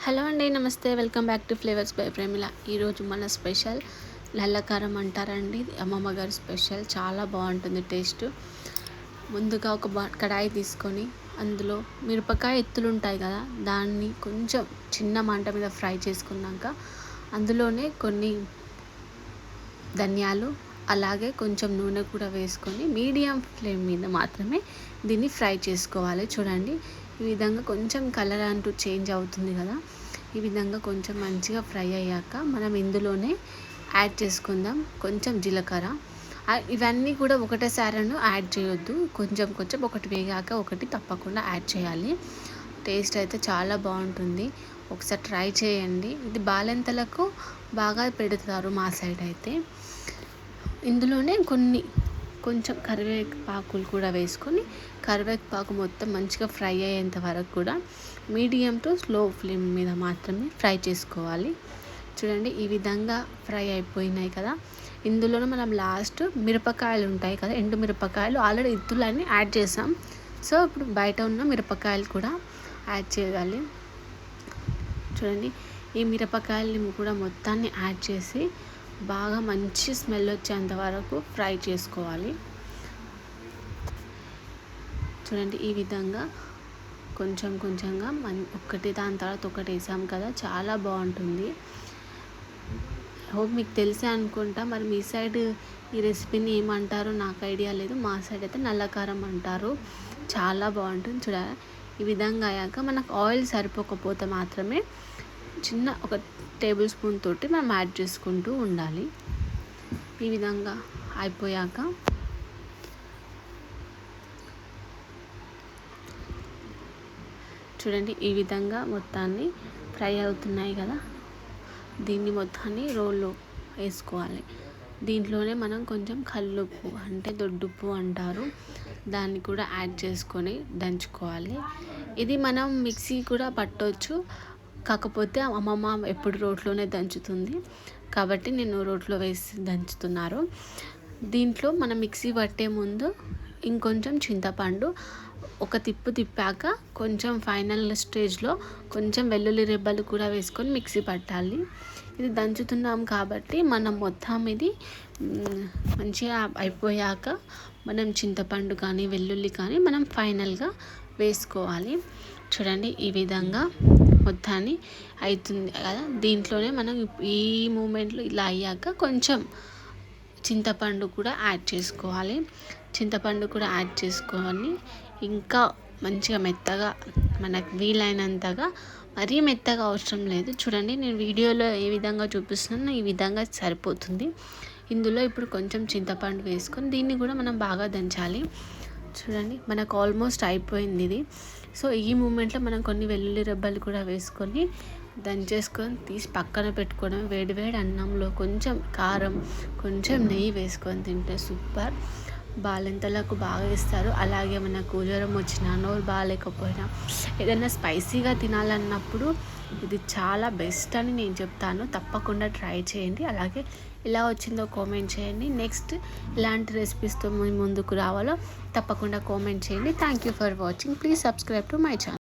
Hello అండి, నమస్తే. Welcome back to flavours by Premila. ఈరోజు మన స్పెషల్ నల్లకారం అంటారండి. అమ్మమ్మ గారి స్పెషల్, చాలా బాగుంటుంది టేస్ట్. ముందుగా ఒక కడాయి తీసుకొని అందులో మిరపకాయ ఎత్తులు ఉంటాయి కదా, దాన్ని కొంచెం చిన్న మంట మీద ఫ్రై చేసుకున్నాక అందులోనే కొన్ని ధనియాలు అలాగే కొంచెం నూనె కూడా వేసుకొని మీడియం ఫ్లేమ్ మీద మాత్రమే దీన్ని ఫ్రై చేసుకోవాలి. చూడండి, ఈ విధంగా కొంచెం కలర్ అంటూ చేంజ్ అవుతుంది కదా, ఈ విధంగా కొంచెం మంచిగా ఫ్రై అయ్యాక మనం ఇందులోనే యాడ్ చేసుకుందాం కొంచెం జీలకర్ర. ఇవన్నీ కూడా ఒకటేసారి యాడ్ చేయొద్దు, కొంచెం కొంచెం ఒకటి వేగాక ఒకటి తప్పకుండా యాడ్ చేయాలి. టేస్ట్ అయితే చాలా బాగుంటుంది, ఒకసారి ట్రై చేయండి. ఇది బాలెంతలకు బాగా పెడతారు మా సైడ్ అయితే. ఇందులోనే కొంచెం కరివేపాకులు కూడా వేసుకొని కరివేపాకు మొత్తం మంచిగా ఫ్రై అయ్యేంత వరకు కూడా మీడియం టు స్లో ఫ్లేమ్ మీద మాత్రమే ఫ్రై చేసుకోవాలి. చూడండి, ఈ విధంగా ఫ్రై అయిపోయినాయి కదా. ఇందులోనే మనం లాస్ట్ మిరపకాయలు ఉంటాయి కదా, ఎండు మిరపకాయలు ఆల్రెడీ ఇత్తులన్నీ యాడ్ చేసాం. సో ఇప్పుడు బయట ఉన్న మిరపకాయలు కూడా యాడ్ చేయాలి. చూడండి, ఈ మిరపకాయలు కూడా మొత్తాన్ని యాడ్ చేసి బాగా మంచి స్మెల్ వచ్చేంత వరకు ఫ్రై చేసుకోవాలి. చూడండి, ఈ విధంగా కొంచెం కొంచెంగా ఒకటి దాని తర్వాత ఒకటి వేసాం కదా, చాలా బాగుంటుంది. హోప్ మీకు తెలిసే అనుకుంటా. మరి మీ సైడ్ ఈ రెసిపీని ఏమంటారో నాకు ఐడియా లేదు. మా సైడ్ అయితే నల్లకారం అంటారు. చాలా బాగుంటుంది. చూడాలి, ఈ విధంగా అయ్యాక మనకు ఆయిల్ సరిపోకపోతే మాత్రమే చిన్న ఒక టేబుల్ స్పూన్ తోటి మనం యాడ్ చేసుకుంటూ ఉండాలి. ఈ విధంగా అయిపోయాక చూడండి, ఈ విధంగా మొత్తాన్ని ఫ్రై అవుతున్నాయి కదా, దీన్ని మొత్తాన్ని రోల్లో వేసుకోవాలి. దీంట్లోనే మనం కొంచెం కల్లుప్పు అంటే దొడ్డుప్పు అంటారు, దాన్ని కూడా యాడ్ చేసుకొని దంచుకోవాలి. ఇది మనం మిక్సీ కూడా పట్టవచ్చు, కాకపోతే అమ్మమ్మ ఎప్పుడు రోట్లోనే దంచుతుంది కాబట్టి నేను రోట్లో వేసి దంచుతున్నారు. దీంట్లో మనం మిక్సీ పట్టే ముందు ఇంకొంచెం చింతపండు ఒక తిప్పాక కొంచెం ఫైనల్ స్టేజ్లో కొంచెం వెల్లుల్లి రెబ్బలు కూడా వేసుకొని మిక్సీ పట్టాలి. ఇది దంచుతున్నాం కాబట్టి మనం మొత్తం ఇది మంచిగా అయిపోయాక మనం చింతపండు కానీ వెల్లుల్లి కానీ మనం ఫైనల్గా వేసుకోవాలి. చూడండి, ఈ విధంగా మొత్తాన్ని అవుతుంది కదా. దీంట్లోనే మనం ఈ మూమెంట్లో ఇలా అయ్యాక కొంచెం చింతపండు కూడా యాడ్ చేసుకోవాలి. చింతపండు కూడా యాడ్ చేసుకొని ఇంకా మంచిగా మెత్తగా మనకు వీలైనంతగా, మరీ మెత్తగా అవసరం లేదు. చూడండి, నేను వీడియోలో ఏ విధంగా చూపిస్తున్నానో ఈ విధంగా సరిపోతుంది. ఇందులో ఇప్పుడు కొంచెం చింతపండు వేసుకొని దీన్ని కూడా మనం బాగా దంచాలి. చూడండి, మనకు ఆల్మోస్ట్ అయిపోయింది ఇది. సో ఈ మూమెంట్లో మనం కొన్ని వెల్లుల్లి రెబ్బలు కూడా వేసుకొని దంచేసుకొని తీసి పక్కన పెట్టుకోవడం. వేడివేడి అన్నంలో కొంచెం కారం కొంచెం నెయ్యి వేసుకొని తింటే సూపర్. బాలెంతలకు బాగా ఇస్తారు. అలాగే మనకు జ్వరం వచ్చినా, నోరు బాగాలేకపోయినా, ఏదైనా స్పైసీగా తినాలన్నప్పుడు ఇది చాలా బెస్ట్ అని నేను చెప్తాను. తప్పకుండా ట్రై చేయండి. అలాగే ఎలా వచ్చిందో కామెంట్ చేయండి. నెక్స్ట్ ఇలాంటి రెసిపీస్తో ముందుకు రావాలో తప్పకుండా కామెంట్ చేయండి. Thank you for watching. Please subscribe to my channel.